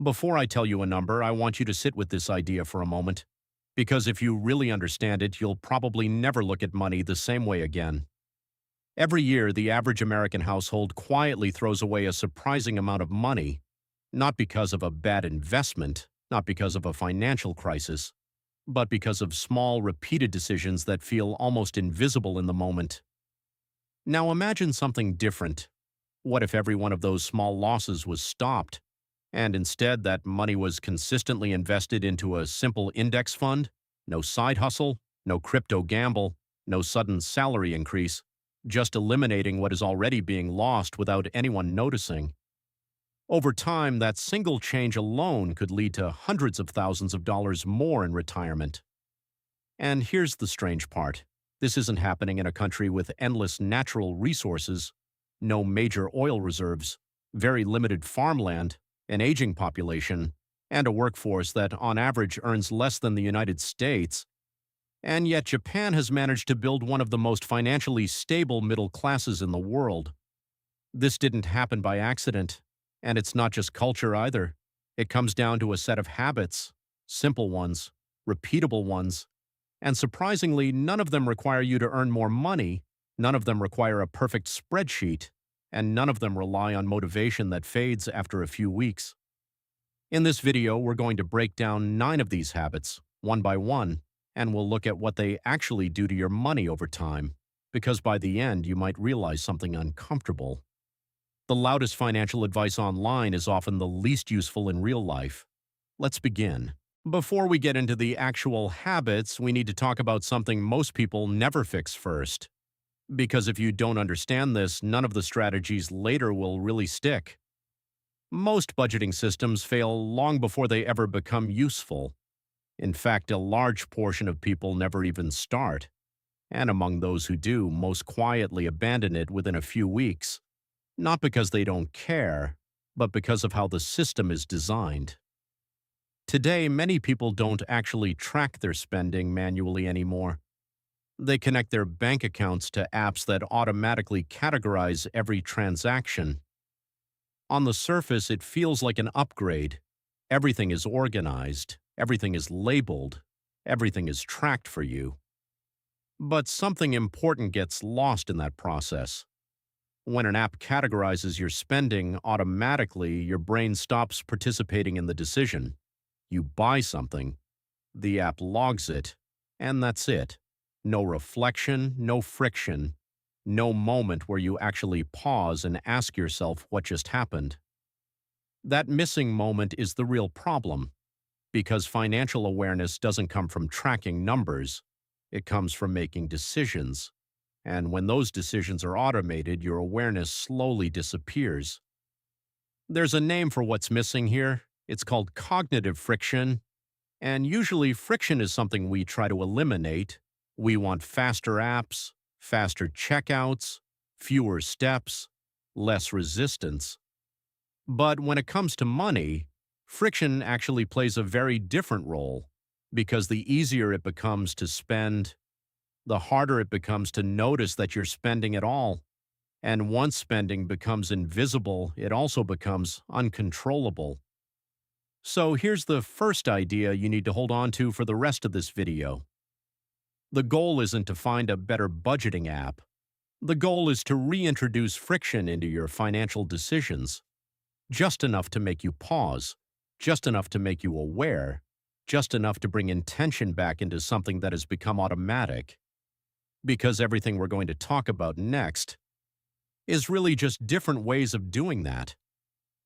Before I tell you a number, I want you to sit with this idea for a moment, because if you really understand it, you'll probably never look at money the same way again. Every year, the average American household quietly throws away a surprising amount of money, not because of a bad investment, not because of a financial crisis, but because of small, repeated decisions that feel almost invisible in the moment. Now imagine something different. What if every one of those small losses was stopped, and instead that money was consistently invested into a simple index fund? No side hustle, no crypto gamble, no sudden salary increase, just eliminating what is already being lost without anyone noticing. Over time, that single change alone could lead to hundreds of thousands of dollars more in retirement. And here's the strange part. This isn't happening in a country with endless natural resources, no major oil reserves, very limited farmland, an aging population, and a workforce that on average earns less than the United States. And yet Japan has managed to build one of the most financially stable middle classes in the world. This didn't happen by accident, and it's not just culture either. It comes down to a set of habits, simple ones, repeatable ones, and surprisingly, none of them require you to earn more money, none of them require a perfect spreadsheet, and none of them rely on motivation that fades after a few weeks. In this video, we're going to break down 9 of these habits, one by one, and we'll look at what they actually do to your money over time, because by the end, you might realize something uncomfortable. The loudest financial advice online is often the least useful in real life. Let's begin. Before we get into the actual habits, we need to talk about something most people never fix first. Because if you don't understand this, none of the strategies later will really stick. Most budgeting systems fail long before they ever become useful. In fact, a large portion of people never even start. And among those who do, most quietly abandon it within a few weeks. Not because they don't care, but because of how the system is designed. Today, many people don't actually track their spending manually anymore. They connect their bank accounts to apps that automatically categorize every transaction. On the surface, it feels like an upgrade. Everything is organized, everything is labeled, everything is tracked for you. But something important gets lost in that process. When an app categorizes your spending automatically, your brain stops participating in the decision. You buy something, the app logs it, and that's it. No reflection, no friction, no moment where you actually pause and ask yourself what just happened. That missing moment is the real problem, because financial awareness doesn't come from tracking numbers, it comes from making decisions. And when those decisions are automated, your awareness slowly disappears. There's a name for what's missing here. It's called cognitive friction. And usually friction is something we try to eliminate. We want faster apps, faster checkouts, fewer steps, less resistance. But when it comes to money, friction actually plays a very different role, because the easier it becomes to spend, the harder it becomes to notice that you're spending at all. And once spending becomes invisible, it also becomes uncontrollable. So here's the first idea you need to hold on to for the rest of this video. The goal isn't to find a better budgeting app. The goal is to reintroduce friction into your financial decisions. Just enough to make you pause, just enough to make you aware, just enough to bring intention back into something that has become automatic. Because everything we're going to talk about next is really just different ways of doing that.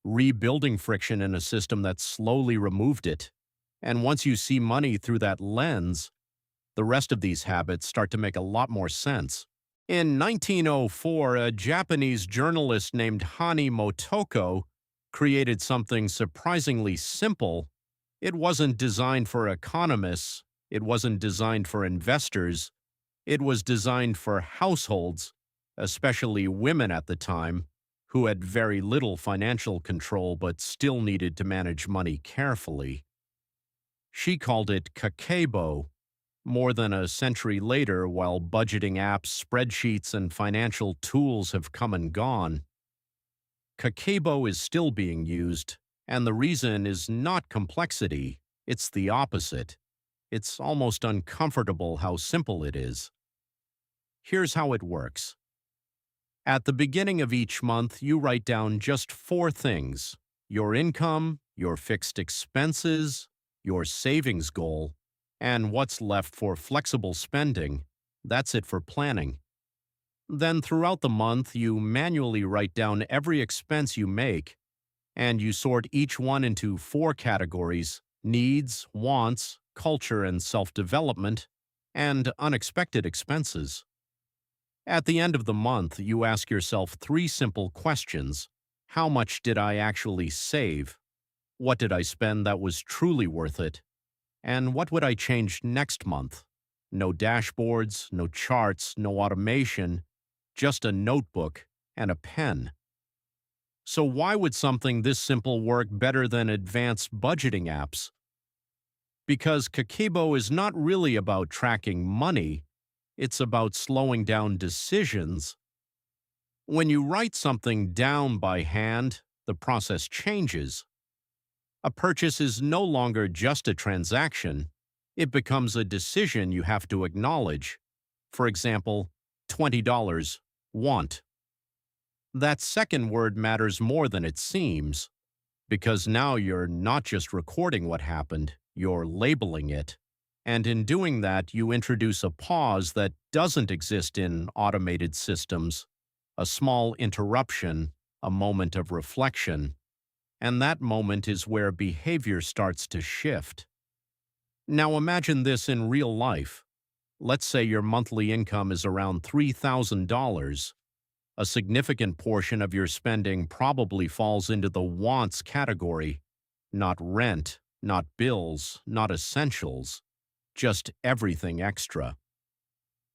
Rebuilding friction in a system that slowly removed it. And once you see money through that lens, the rest of these habits start to make a lot more sense. In 1904, a Japanese journalist named Hani Motoko created something surprisingly simple. It wasn't designed for economists, it wasn't designed for investors, it was designed for households, especially women at the time, who had very little financial control but still needed to manage money carefully. She called it Kakeibo. More than a century later, while budgeting apps, spreadsheets, and financial tools have come and gone, Kakeibo is still being used, And the reason is not complexity, it's the opposite. It's almost uncomfortable how simple it is. Here's how it works. At the beginning of each month, you write down just 4 things: your income, your fixed expenses, your savings goal, and what's left for flexible spending. That's it for planning. Then throughout the month, you manually write down every expense you make, and you sort each one into 4 categories: needs, wants, culture and self-development, and unexpected expenses. At the end of the month, you ask yourself 3 simple questions. How much did I actually save? What did I spend that was truly worth it? And what would I change next month? No dashboards, no charts, no automation, just a notebook and a pen. So why would something this simple work better than advanced budgeting apps? Because Kakeibo is not really about tracking money, it's about slowing down decisions. When you write something down by hand, the process changes. A purchase is no longer just a transaction, it becomes a decision you have to acknowledge. For example, $20, want. That second word matters more than it seems, because now you're not just recording what happened, you're labeling it. And in doing that, you introduce a pause that doesn't exist in automated systems, a small interruption, a moment of reflection. And that moment is where behavior starts to shift. Now imagine this in real life. Let's say your monthly income is around $3,000. A significant portion of your spending probably falls into the wants category, not rent, not bills, not essentials, just everything extra.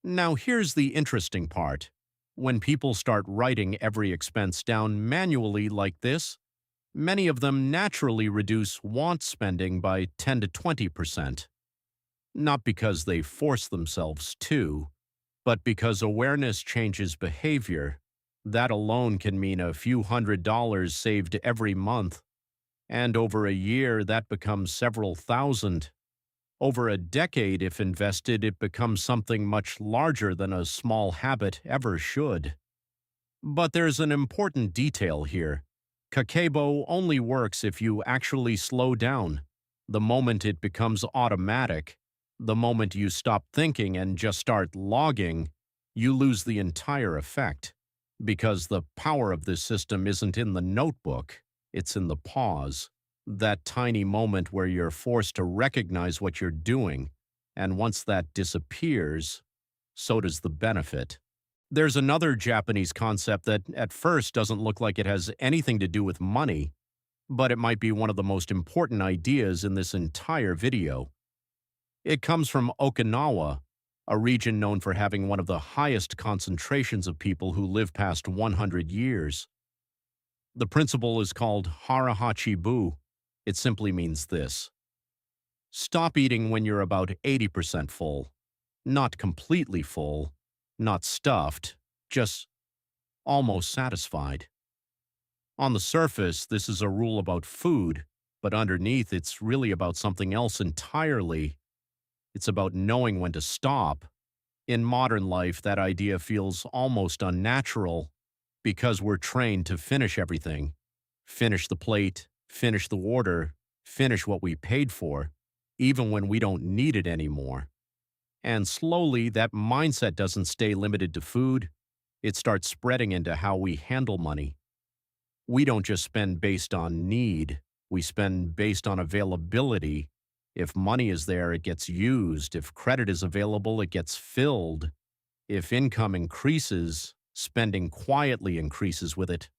Now here's the interesting part. When people start writing every expense down manually like this, many of them naturally reduce want spending by 10 to 20%. Not because they force themselves to, but because awareness changes behavior. That alone can mean a few $100s saved every month. And over a year, that becomes several thousand. Over a decade, if invested, it becomes something much larger than a small habit ever should. But there's an important detail here. Kakeibo only works if you actually slow down. The moment it becomes automatic, the moment you stop thinking and just start logging, you lose the entire effect. Because the power of this system isn't in the notebook, it's in the pause. That tiny moment where you're forced to recognize what you're doing, and once that disappears, so does the benefit. There's another Japanese concept that at first doesn't look like it has anything to do with money, but it might be one of the most important ideas in this entire video. It comes from Okinawa, a region known for having one of the highest concentrations of people who live past 100 years. The principle is called Hara Hachi Bu. It simply means this: stop eating when you're about 80% full. Not completely full, not stuffed, just almost satisfied. On the surface, this is a rule about food, but underneath it's really about something else entirely. It's about knowing when to stop. In modern life, that idea feels almost unnatural because we're trained to finish everything. Finish the plate, finish the order, finish what we paid for, even when we don't need it anymore. And slowly, that mindset doesn't stay limited to food. It starts spreading into how we handle money. We don't just spend based on need, we spend based on availability. If money is there, it gets used. If credit is available, it gets filled. If income increases, spending quietly increases with it.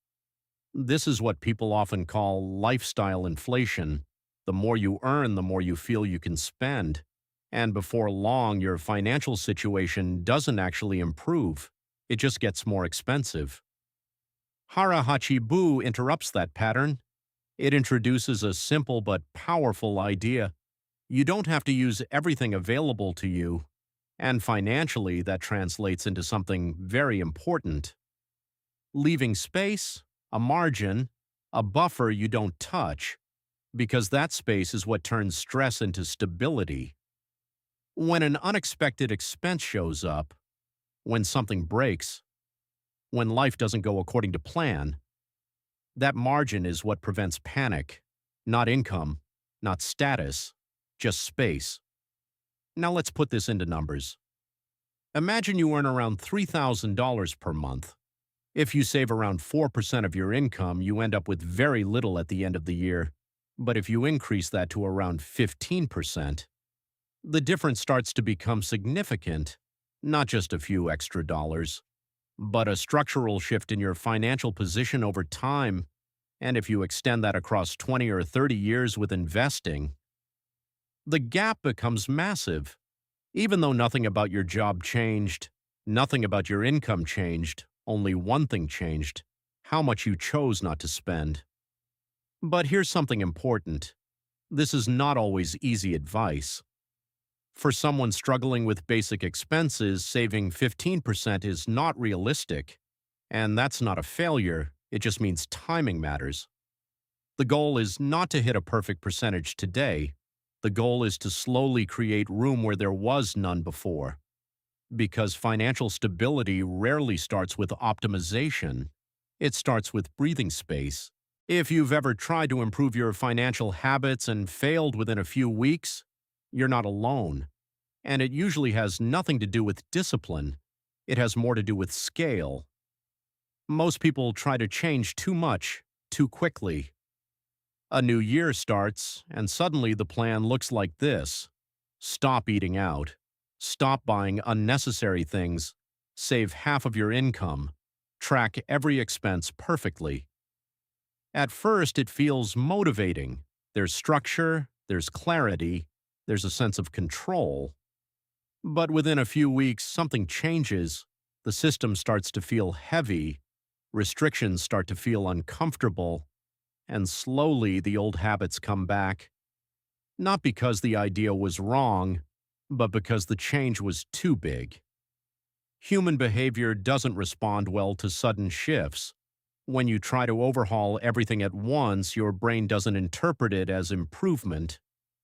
This is what people often call lifestyle inflation. The more you earn, the more you feel you can spend. And before long, your financial situation doesn't actually improve. It just gets more expensive. Hara Hachi Bu interrupts that pattern. It introduces a simple but powerful idea. You don't have to use everything available to you, and financially that translates into something very important. Leaving space, a margin, A buffer you don't touch, because that space is what turns stress into stability. When an unexpected expense shows up, when something breaks, when life doesn't go according to plan, that margin is what prevents panic, not income, not status, just space. Now let's put this into numbers. Imagine you earn around $3,000 per month. If you save around 4% of your income, you end up with very little at the end of the year. But if you increase that to around 15%, the difference starts to become significant, not just a few extra dollars, but a structural shift in your financial position over time. And if you extend that across 20 or 30 years with investing, the gap becomes massive. Even though nothing about your job changed, nothing about your income changed, only one thing changed: how much you chose not to spend. But here's something important. This is not always easy advice. For someone struggling with basic expenses, saving 15% is not realistic. And that's not a failure, it just means timing matters. The goal is not to hit a perfect percentage today. The goal is to slowly create room where there was none before. Because financial stability rarely starts with optimization. It starts with breathing space. If you've ever tried to improve your financial habits and failed within a few weeks, you're not alone. And it usually has nothing to do with discipline. It has more to do with scale. Most people try to change too much, too quickly. A new year starts, and suddenly the plan looks like this. Stop eating out. Stop buying unnecessary things. Save half of your income. Track every expense perfectly. At first, it feels motivating. There's structure, there's clarity, there's a sense of control. But within a few weeks, something changes. The system starts to feel heavy. Restrictions start to feel uncomfortable. And slowly, the old habits come back. Not because the idea was wrong, but because the change was too big. Human behavior doesn't respond well to sudden shifts. When you try to overhaul everything at once, your brain doesn't interpret it as improvement.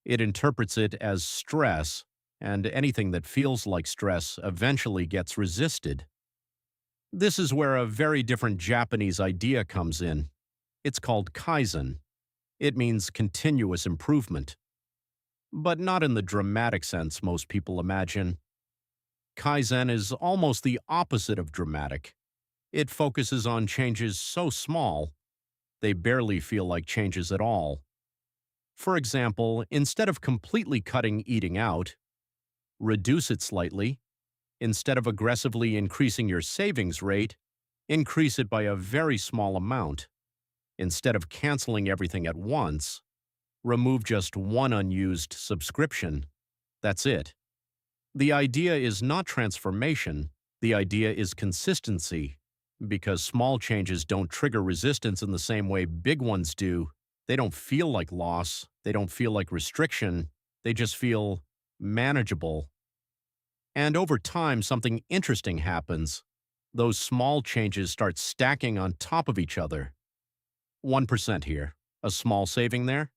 It interprets it as stress, and anything that feels like stress eventually gets resisted. This is where a very different Japanese idea comes in. It's called Kaizen. It means continuous improvement. But not in the dramatic sense most people imagine. Kaizen is almost the opposite of dramatic. It focuses on changes so small, they barely feel like changes at all. For example, instead of completely cutting eating out, reduce it slightly. Instead of aggressively increasing your savings rate, increase it by a very small amount. Instead of canceling everything at once, remove just one unused subscription. That's it. The idea is not transformation, the idea is consistency. Because small changes don't trigger resistance in the same way big ones do. They don't feel like loss, they don't feel like restriction, they just feel manageable. And over time, something interesting happens. Those small changes start stacking on top of each other. 1% here, a small saving there.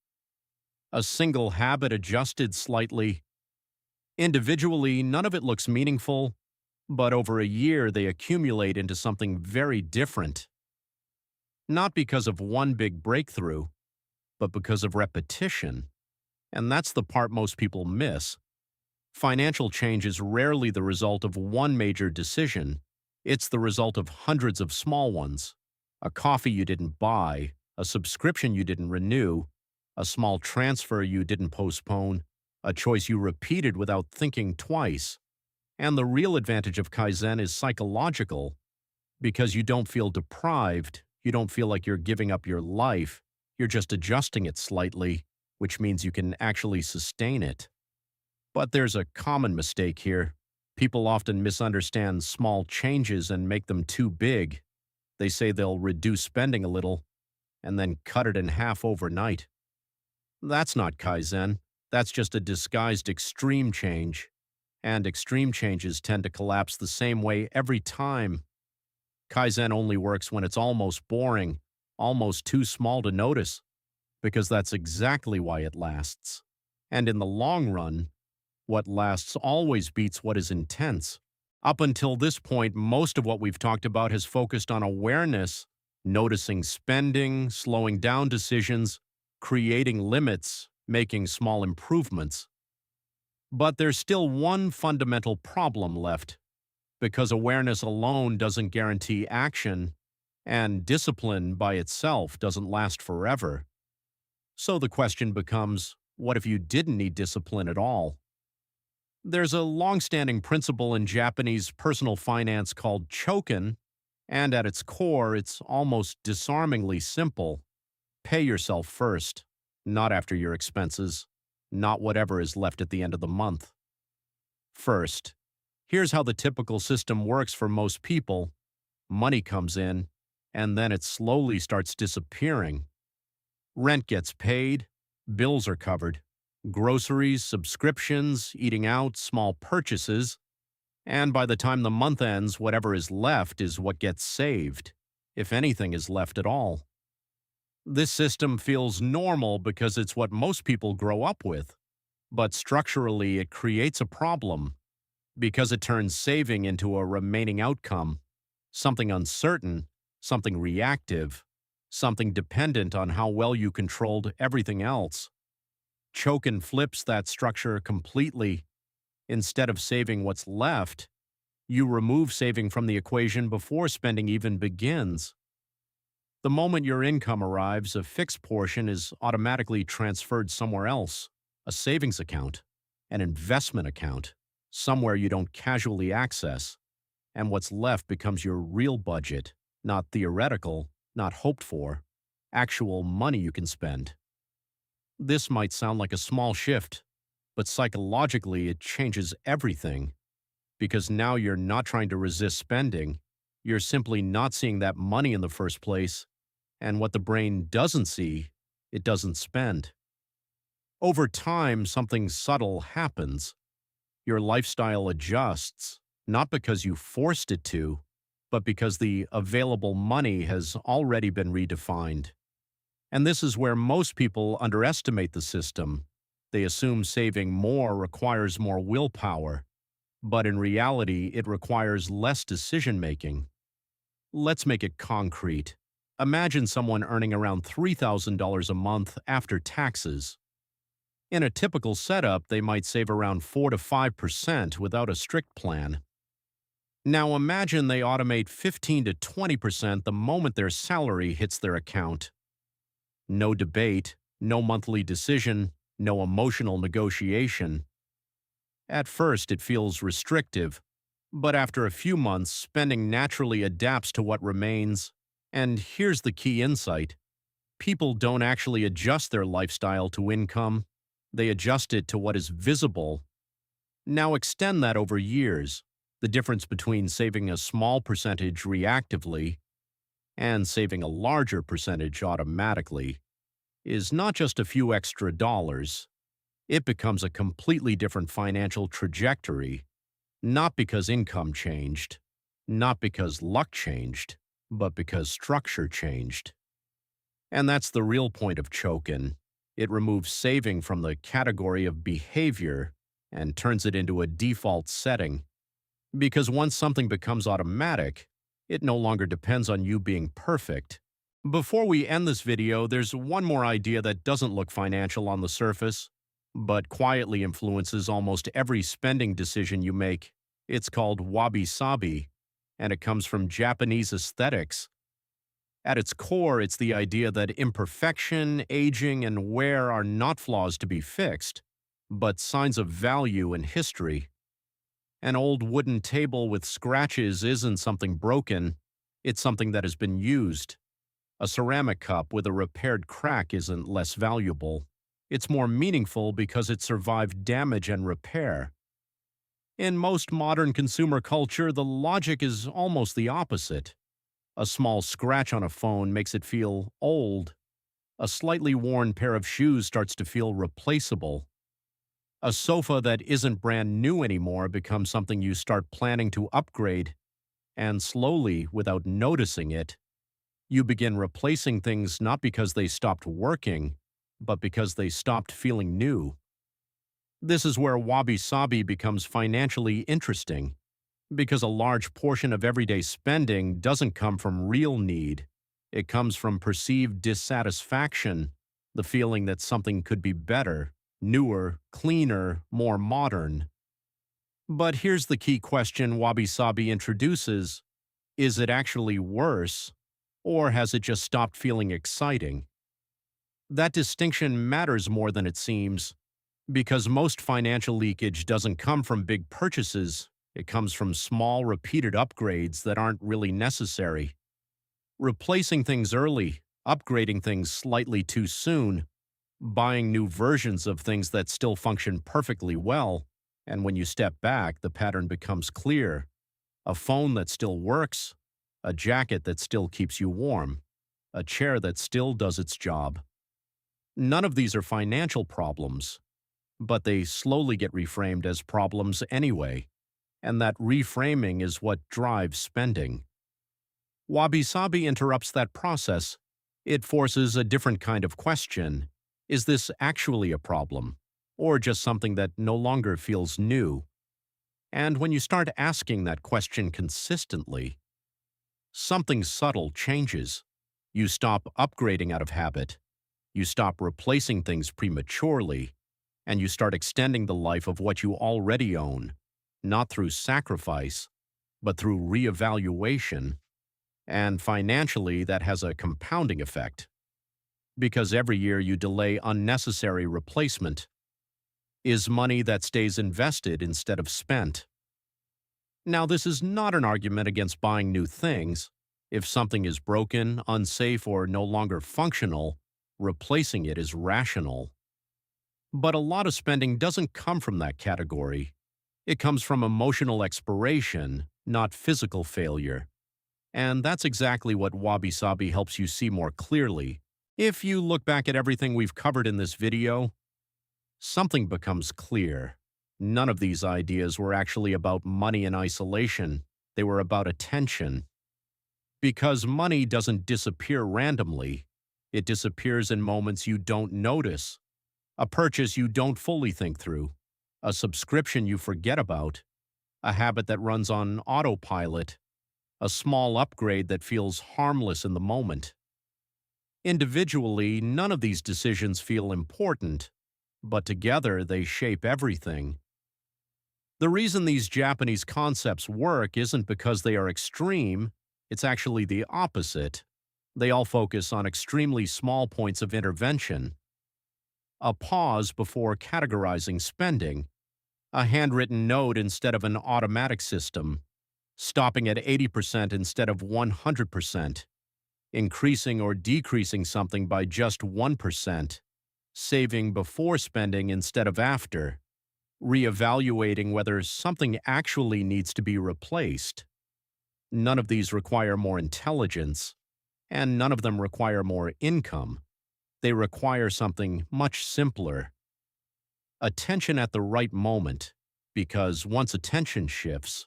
A single habit adjusted slightly. Individually, none of it looks meaningful, but over a year they accumulate into something very different. Not because of one big breakthrough, but because of repetition. And that's the part most people miss. Financial change is rarely the result of one major decision. It's the result of hundreds of small ones. A coffee you didn't buy, a subscription you didn't renew, a small transfer you didn't postpone, a choice you repeated without thinking twice. And the real advantage of Kaizen is psychological, because you don't feel deprived, you don't feel like you're giving up your life, you're just adjusting it slightly, which means you can actually sustain it. But there's a common mistake here. People often misunderstand small changes and make them too big. They say they'll reduce spending a little, and then cut it in half overnight. That's not Kaizen, that's just a disguised extreme change. And extreme changes tend to collapse the same way every time. Kaizen only works when it's almost boring, almost too small to notice, because that's exactly why it lasts. And in the long run, what lasts always beats what is intense. Up until this point, most of what we've talked about has focused on awareness, noticing spending, slowing down decisions, creating limits, making small improvements. But there's still one fundamental problem left, because awareness alone doesn't guarantee action, and discipline by itself doesn't last forever. So the question becomes, what if you didn't need discipline at all? There's a long-standing principle in Japanese personal finance called Chōken, and at its core, it's almost disarmingly simple. Pay yourself first, not after your expenses, not whatever is left at the end of the month. First, here's how the typical system works for most people. Money comes in, and then it slowly starts disappearing. Rent gets paid, bills are covered, groceries, subscriptions, eating out, small purchases, and by the time the month ends, whatever is left is what gets saved, if anything is left at all. This system feels normal because it's what most people grow up with, but structurally it creates a problem because it turns saving into a remaining outcome, something uncertain, something reactive, something dependent on how well you controlled everything else. Chōken flips that structure completely. Instead of saving what's left, you remove saving from the equation before spending even begins. The moment your income arrives, a fixed portion is automatically transferred somewhere else, a savings account, an investment account, somewhere you don't casually access, and what's left becomes your real budget, not theoretical, not hoped for, actual money you can spend. This might sound like a small shift, but psychologically it changes everything, because now you're not trying to resist spending, you're simply not seeing that money in the first place, and what the brain doesn't see, it doesn't spend. Over time, something subtle happens. Your lifestyle adjusts, not because you forced it to, but because the available money has already been redefined. And this is where most people underestimate the system. They assume saving more requires more willpower, but in reality, it requires less decision-making. Let's make it concrete. Imagine someone earning around $3,000 a month after taxes. In a typical setup, they might save around 4 to 5% without a strict plan. Now imagine they automate 15 to 20% the moment their salary hits their account. No debate, no monthly decision, no emotional negotiation. At first, it feels restrictive, but after a few months, spending naturally adapts to what remains. And here's the key insight. People don't actually adjust their lifestyle to income. They adjust it to what is visible. Now extend that over years. The difference between saving a small percentage reactively and saving a larger percentage automatically is not just a few extra dollars. It becomes a completely different financial trajectory, not because income changed, not because luck changed, but because structure changed. And that's the real point of Chōken. It removes saving from the category of behavior and turns it into a default setting. Because once something becomes automatic, it no longer depends on you being perfect. Before we end this video, there's one more idea that doesn't look financial on the surface, but quietly influences almost every spending decision you make. It's called Wabi-Sabi, and it comes from Japanese aesthetics. At its core, it's the idea that imperfection, aging, and wear are not flaws to be fixed, but signs of value and history. An old wooden table with scratches isn't something broken, it's something that has been used. A ceramic cup with a repaired crack isn't less valuable. It's more meaningful because it survived damage and repair. In most modern consumer culture, the logic is almost the opposite. A small scratch on a phone makes it feel old. A slightly worn pair of shoes starts to feel replaceable. A sofa that isn't brand new anymore becomes something you start planning to upgrade, and slowly, without noticing it, You begin replacing things not because they stopped working, but because they stopped feeling new. This is where Wabi-Sabi becomes financially interesting, because a large portion of everyday spending doesn't come from real need. It comes from perceived dissatisfaction, the feeling that something could be better, newer, cleaner, more modern. But here's the key question Wabi-Sabi introduces. Is it actually worse, or has it just stopped feeling exciting? That distinction matters more than it seems, because most financial leakage doesn't come from big purchases. It comes from small, repeated upgrades that aren't really necessary. Replacing things early, upgrading things slightly too soon, buying new versions of things that still function perfectly well, and when you step back, the pattern becomes clear. A phone that still works, a jacket that still keeps you warm, a chair that still does its job. None of these are financial problems, but they slowly get reframed as problems anyway, and that reframing is what drives spending. Wabi-Sabi interrupts that process. It forces a different kind of question. Is this actually a problem, or just something that no longer feels new? And when you start asking that question consistently, something subtle changes. You stop upgrading out of habit, you stop replacing things prematurely, and you start extending the life of what you already own, not through sacrifice, but through reevaluation. And financially, that has a compounding effect, because every year you delay unnecessary replacement is money that stays invested instead of spent. Now, this is not an argument against buying new things. If something is broken, unsafe, or no longer functional, replacing it is rational. But a lot of spending doesn't come from that category. It comes from emotional expiration, not physical failure. And that's exactly what Wabi-Sabi helps you see more clearly. If you look back at everything we've covered in this video, something becomes clear. None of these ideas were actually about money in isolation. They were about attention. Because money doesn't disappear randomly. It disappears in moments you don't notice. A purchase you don't fully think through. A subscription you forget about. A habit that runs on autopilot. A small upgrade that feels harmless in the moment. Individually, none of these decisions feel important, but together they shape everything. The reason these Japanese concepts work isn't because they are extreme, it's actually the opposite. They all focus on extremely small points of intervention. A pause before categorizing spending. A handwritten note instead of an automatic system. Stopping at 80% instead of 100%. Increasing or decreasing something by just 1%. Saving before spending instead of after. Reevaluating whether something actually needs to be replaced. None of these require more intelligence, and none of them require more income. They require something much simpler. Attention at the right moment, because once attention shifts,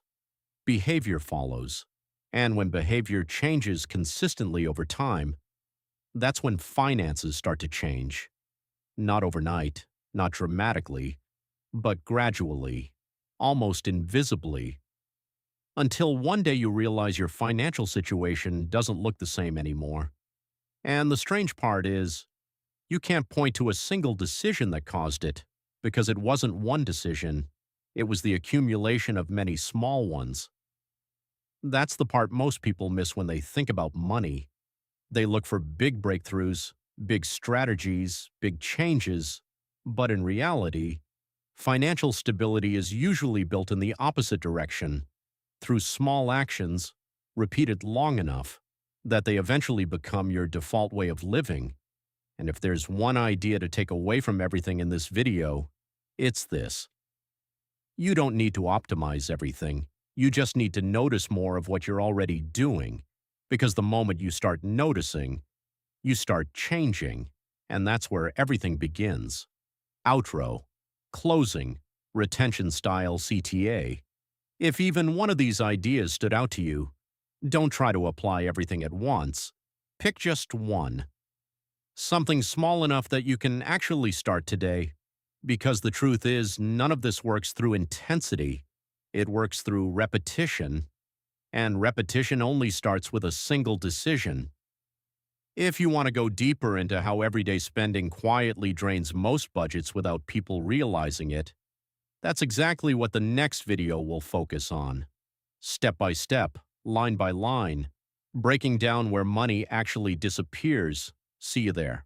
behavior follows. And when behavior changes consistently over time, that's when finances start to change. Not overnight, not dramatically, but gradually, almost invisibly, until one day you realize your financial situation doesn't look the same anymore. And the strange part is, you can't point to a single decision that caused it, because it wasn't one decision, it was the accumulation of many small ones. That's the part most people miss when they think about money. They look for big breakthroughs, big strategies, big changes, but in reality, financial stability is usually built in the opposite direction, through small actions, repeated long enough, that they eventually become your default way of living. And if there's one idea to take away from everything in this video, it's this. You don't need to optimize everything. You just need to notice more of what you're already doing, because the moment you start noticing, you start changing, and that's where everything begins. Outro, closing, retention style CTA. If even one of these ideas stood out to you, don't try to apply everything at once. Pick just one. Something small enough that you can actually start today. Because the truth is, none of this works through intensity. It works through repetition. And repetition only starts with a single decision. If you want to go deeper into how everyday spending quietly drains most budgets without people realizing it, that's exactly what the next video will focus on. Step by step, line by line, breaking down where money actually disappears. See you there.